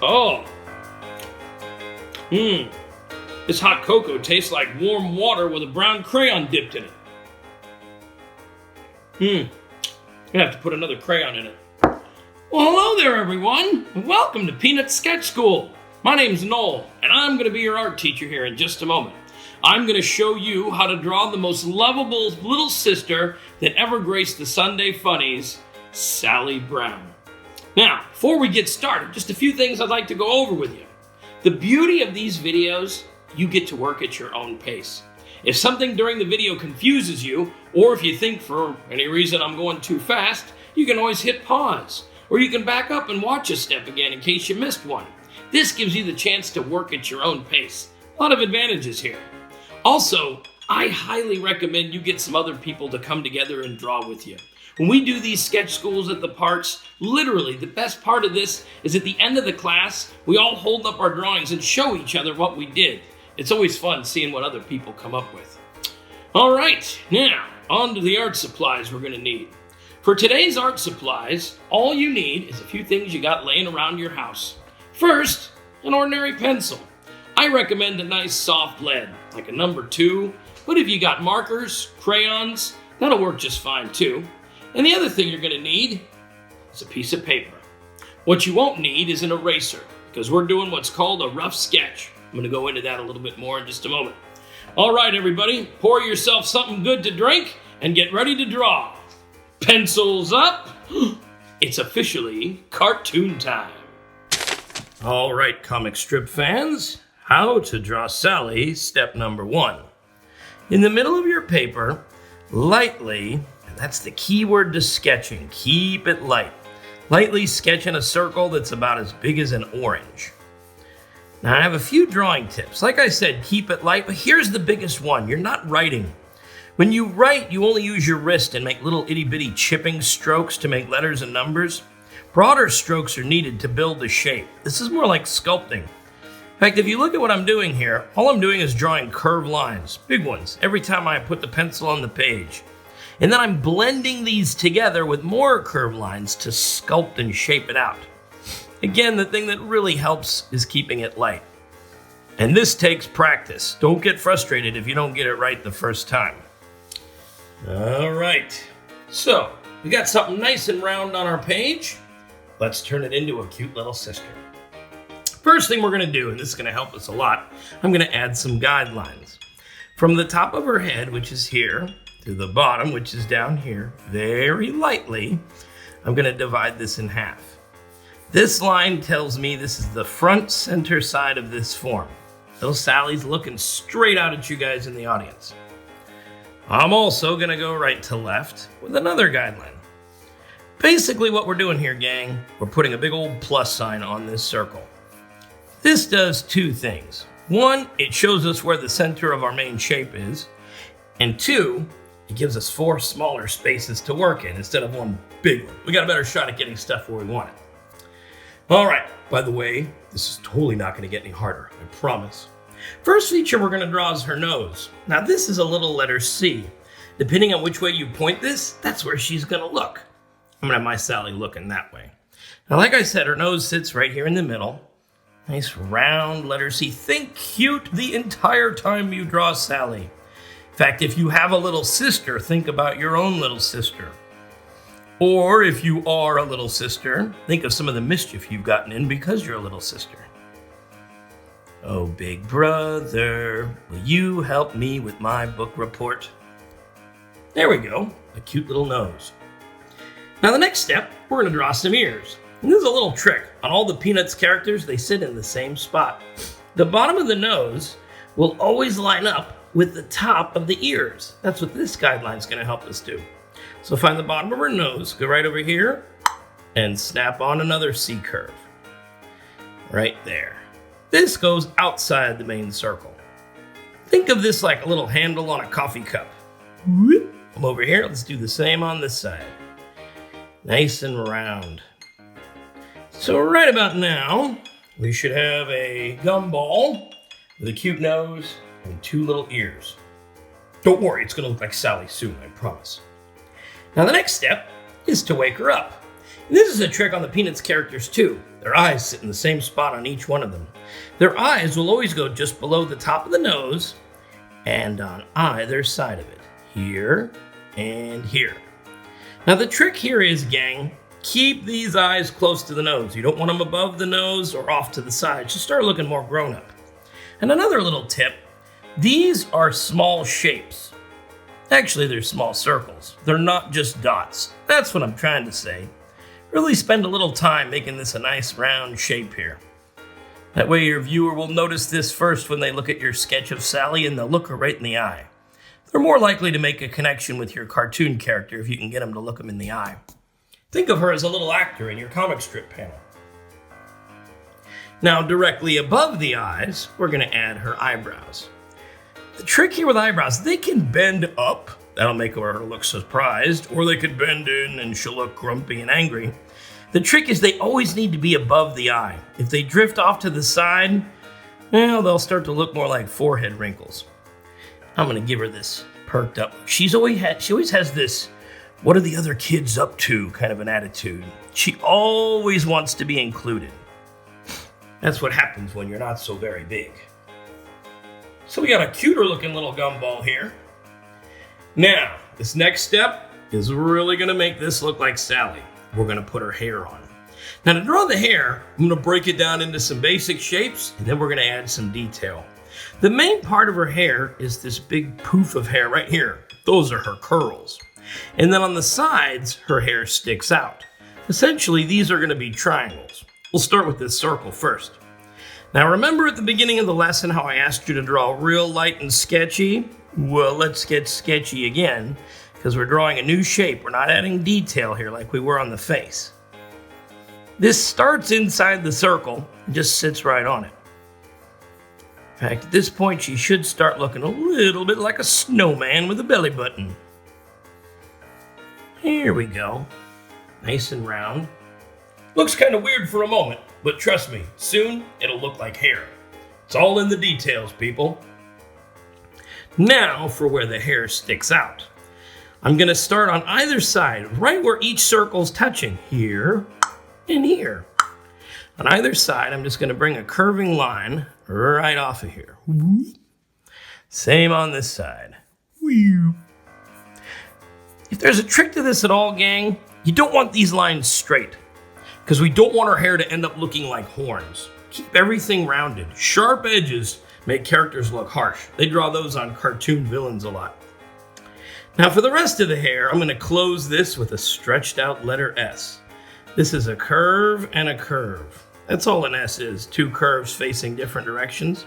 Oh. This hot cocoa tastes like warm water with a brown crayon dipped in it. I have to put another crayon in it. Well, hello there, everyone, and welcome to Peanut Sketch School. My name's Noel, and I'm going to be your art teacher here in just a moment. I'm going to show you how to draw the most lovable little sister that ever graced the Sunday Funnies, Sally Brown. Now, before we get started, just a few things I'd like to go over with you. The beauty of these videos, you get to work at your own pace. If something during the video confuses you, or if you think for any reason I'm going too fast, you can always hit pause, or you can back up and watch a step again in case you missed one. This gives you the chance to work at your own pace. A lot of advantages here. Also, I highly recommend you get some other people to come together and draw with you. When we do these sketch schools at the parks, literally the best part of this is at the end of the class, we all hold up our drawings and show each other what we did. It's always fun seeing what other people come up with. All right, now on to the art supplies we're going to need. For today's art supplies, all you need is a few things you got laying around your house. First, an ordinary pencil. I recommend a nice soft lead, like a number 2, but if you got markers, crayons, that'll work just fine too. And the other thing you're going to need is a piece of paper. What you won't need is an eraser, because we're doing what's called a rough sketch. I'm going to go into that a little bit more in just a moment. All right, everybody, pour yourself something good to drink and get ready to draw. Pencils up. It's officially cartoon time. All right, comic strip fans, how to draw Sally, step number 1. In the middle of your paper, lightly, and that's the key word to sketching, keep it light. Lightly sketch in a circle that's about as big as an orange. Now, I have a few drawing tips. Like I said, keep it light, but here's the biggest one. You're not writing. When you write, you only use your wrist and make little itty-bitty chipping strokes to make letters and numbers. Broader strokes are needed to build the shape. This is more like sculpting. In fact, if you look at what I'm doing here, all I'm doing is drawing curved lines, big ones, every time I put the pencil on the page. And then I'm blending these together with more curved lines to sculpt and shape it out. Again, the thing that really helps is keeping it light. And this takes practice. Don't get frustrated if you don't get it right the first time. All right, so we got something nice and round on our page. Let's turn it into a cute little sister. First thing we're going to do, and this is going to help us a lot, I'm going to add some guidelines. From the top of her head, which is here, to the bottom, which is down here, very lightly, I'm going to divide this in half. This line tells me this is the front center side of this form. Little Sally's looking straight out at you guys in the audience. I'm also going to go right to left with another guideline. Basically what we're doing here, gang, we're putting a big old plus sign on this circle. This does two things. One, it shows us where the center of our main shape is. And two, it gives us 4 smaller spaces to work in instead of one big one. We got a better shot at getting stuff where we want it. All right, by the way, this is totally not going to get any harder, I promise. First feature we're going to draw is her nose. Now this is a little letter C. Depending on which way you point this, that's where she's going to look. I'm going to have my Sally looking that way. Now like I said, her nose sits right here in the middle. Nice round letter C. Think cute the entire time you draw Sally. In fact, if you have a little sister, think about your own little sister. Or if you are a little sister, think of some of the mischief you've gotten in because you're a little sister. Oh, big brother, will you help me with my book report? There we go, a cute little nose. Now the next step, we're going to draw some ears. And this is a little trick. On all the Peanuts characters, they sit in the same spot. The bottom of the nose will always line up with the top of the ears. That's what this guideline is going to help us do. So find the bottom of her nose, go right over here, and snap on another C curve. Right there. This goes outside the main circle. Think of this like a little handle on a coffee cup. Come over here, let's do the same on this side. Nice and round. So right about now, we should have a gumball with a cute nose and 2 little ears. Don't worry, it's gonna look like Sally soon, I promise. Now the next step is to wake her up. This is a trick on the Peanuts characters too. Their eyes sit in the same spot on each one of them. Their eyes will always go just below the top of the nose and on either side of it, here and here. Now the trick here is, gang, keep these eyes close to the nose. You don't want them above the nose or off to the side. Just start looking more grown up. And another little tip, these are small shapes. Actually, they're small circles. They're not just dots. That's what I'm trying to say. Really spend a little time making this a nice round shape here. That way your viewer will notice this first when they look at your sketch of Sally, and they'll look her right in the eye. They're more likely to make a connection with your cartoon character if you can get them to look them in the eye. Think of her as a little actor in your comic strip panel. Now, directly above the eyes, we're going to add her eyebrows. The trick here with eyebrows, they can bend up. That'll make her look surprised, or they could bend in and she'll look grumpy and angry. The trick is they always need to be above the eye. If they drift off to the side, well, they'll start to look more like forehead wrinkles. I'm gonna give her this perked up. She always has this, what are the other kids up to kind of an attitude. She always wants to be included. That's what happens when you're not so very big. So we got a cuter looking little gumball here. Now, this next step is really gonna make this look like Sally. We're gonna put her hair on. Now to draw the hair, I'm gonna break it down into some basic shapes, and then we're gonna add some detail. The main part of her hair is this big poof of hair right here. Those are her curls. And then on the sides, her hair sticks out. Essentially, these are gonna be triangles. We'll start with this circle first. Now remember at the beginning of the lesson how I asked you to draw real light and sketchy? Well, let's get sketchy again, because we're drawing a new shape. We're not adding detail here like we were on the face. This starts inside the circle and just sits right on it. In fact, at this point, she should start looking a little bit like a snowman with a belly button. Here we go. Nice and round. Looks kind of weird for a moment, but trust me, soon it'll look like hair. It's all in the details, people. Now for where the hair sticks out. I'm gonna start on either side, right where each circle's touching, here and here. On either side, I'm just gonna bring a curving line right off of here. Same on this side. If there's a trick to this at all, gang, you don't want these lines straight, because we don't want our hair to end up looking like horns. Keep everything rounded. Sharp edges make characters look harsh. They draw those on cartoon villains a lot. Now for the rest of the hair, I'm going to close this with a stretched out letter S. This is a curve and a curve. That's all an S is, two curves facing different directions.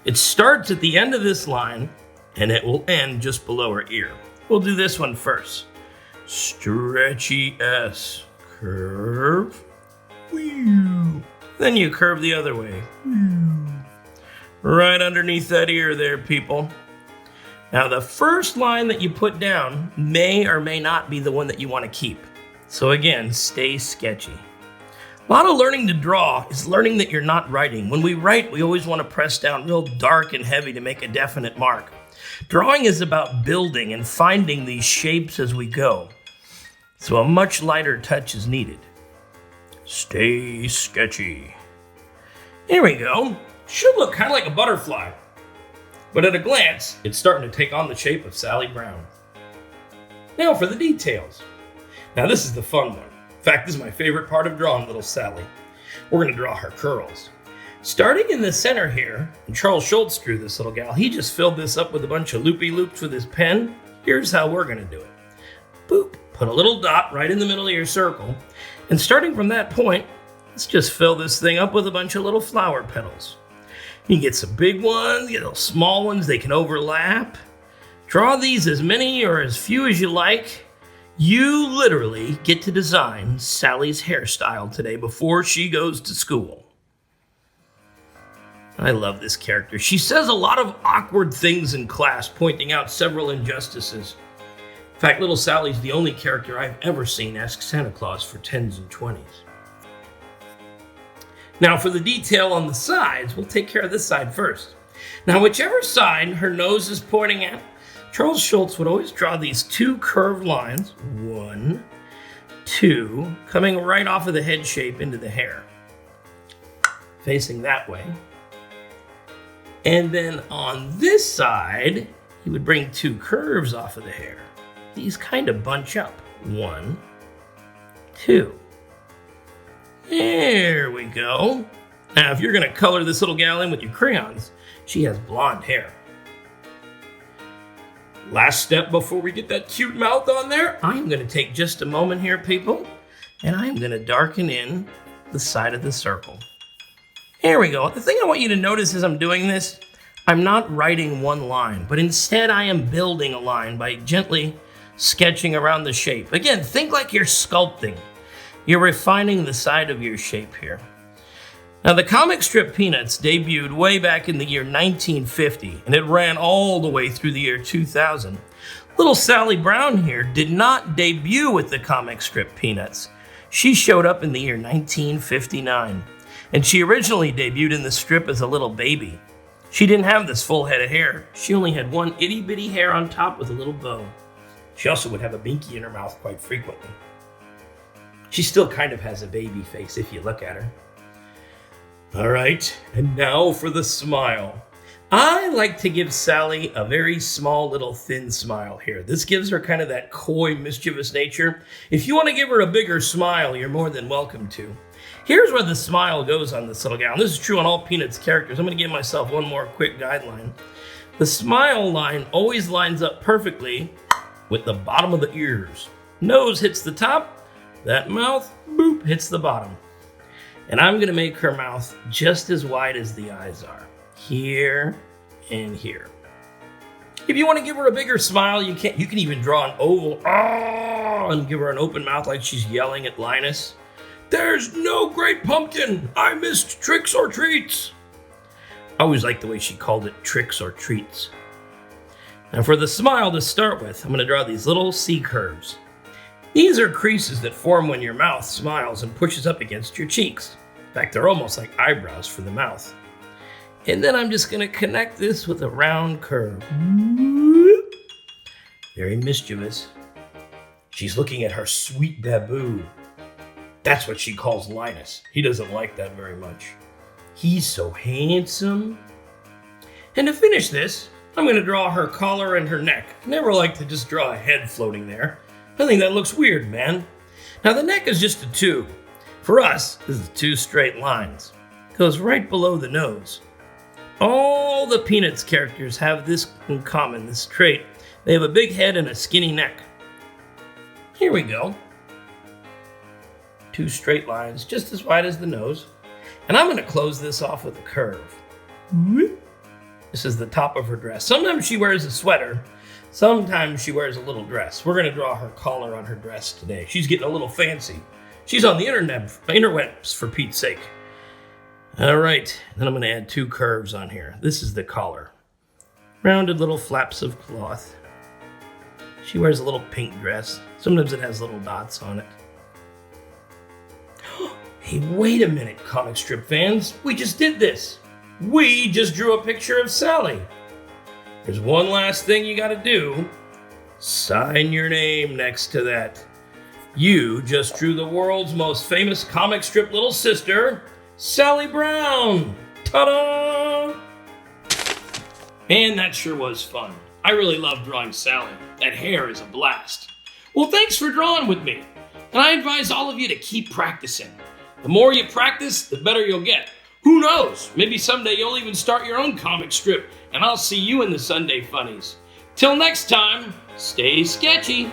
It starts at the end of this line, and it will end just below her ear. We'll do this one first. Stretchy S, curve, then you curve the other way. Right underneath that ear there, people. Now the first line that you put down may or may not be the one that you want to keep. So again, stay sketchy. A lot of learning to draw is learning that you're not writing. When we write, we always want to press down real dark and heavy to make a definite mark. Drawing is about building and finding these shapes as we go. So a much lighter touch is needed. Stay sketchy. Here we go. Should look kind of like a butterfly. But at a glance, it's starting to take on the shape of Sally Brown. Now for the details. Now this is the fun one. In fact, this is my favorite part of drawing little Sally. We're going to draw her curls. Starting in the center here, and Charles Schultz drew this little gal. He just filled this up with a bunch of loopy-loops with his pen. Here's how we're going to do it. Boop. Put a little dot right in the middle of your circle. And starting from that point, let's just fill this thing up with a bunch of little flower petals. You can get some big ones, get little small ones, they can overlap. Draw these as many or as few as you like. You literally get to design Sally's hairstyle today before she goes to school. I love this character. She says a lot of awkward things in class, pointing out several injustices. In fact, little Sally's the only character I've ever seen ask Santa Claus for 10s and 20s. Now for the detail on the sides, we'll take care of this side first. Now whichever side her nose is pointing at, Charles Schultz would always draw these two curved lines, 1, 2 coming right off of the head shape into the hair, facing that way. And then on this side, he would bring 2 curves off of the hair. These kind of bunch up. 1, 2. There we go. Now, if you're going to color this little gal in with your crayons, she has blonde hair. Last step before we get that cute mouth on there, I'm going to take just a moment here, people, and I'm going to darken in the side of the circle. There we go. The thing I want you to notice as I'm doing this, I'm not writing one line, but instead I am building a line by gently sketching around the shape. Again, think like you're sculpting. You're refining the side of your shape here. Now, the comic strip Peanuts debuted way back in the year 1950, and it ran all the way through the year 2000. Little Sally Brown here did not debut with the comic strip Peanuts. She showed up in the year 1959, and she originally debuted in the strip as a little baby. She didn't have this full head of hair. She only had one itty-bitty hair on top with a little bow. She also would have a binky in her mouth quite frequently. She still kind of has a baby face if you look at her. All right, and now for the smile. I like to give Sally a very small little thin smile here. This gives her kind of that coy, mischievous nature. If you want to give her a bigger smile, you're more than welcome to. Here's where the smile goes on this little gal. And this is true on all Peanuts characters. I'm going to give myself one more quick guideline. The smile line always lines up perfectly with the bottom of the ears. Nose hits the top, that mouth, boop, hits the bottom. And I'm going to make her mouth just as wide as the eyes are. Here and here. If you want to give her a bigger smile, you can even draw an oval and give her an open mouth like she's yelling at Linus. There's no great pumpkin. I missed tricks or treats. I always liked the way she called it tricks or treats. And for the smile to start with, I'm going to draw these little C curves. These are creases that form when your mouth smiles and pushes up against your cheeks. In fact, they're almost like eyebrows for the mouth. And then I'm just going to connect this with a round curve. Very mischievous. She's looking at her sweet baboon. That's what she calls Linus. He doesn't like that very much. He's so handsome. And to finish this, I'm going to draw her collar and her neck. I never like to just draw a head floating there. I think that looks weird, man. Now the neck is just a tube. For us, this is 2 straight lines. It goes right below the nose. All the Peanuts characters have this in common, this trait. They have a big head and a skinny neck. Here we go. 2 straight lines, just as wide as the nose. And I'm going to close this off with a curve. This is the top of her dress. Sometimes she wears a sweater. Sometimes she wears a little dress. We're going to draw her collar on her dress today. She's getting a little fancy. She's on the interwebs for Pete's sake. All right, then I'm going to add 2 curves on here. This is the collar. Rounded little flaps of cloth. She wears a little pink dress. Sometimes it has little dots on it. Hey, wait a minute, comic strip fans. We just did this. We just drew a picture of Sally. There's one last thing you got to do. Sign your name next to that. You just drew the world's most famous comic strip little sister, Sally Brown. Ta-da! Man, that sure was fun. I really love drawing Sally. That hair is a blast. Well, thanks for drawing with me. And I advise all of you to keep practicing. The more you practice, the better you'll get. Who knows? Maybe someday you'll even start your own comic strip, and I'll see you in the Sunday Funnies. Till next time, stay sketchy.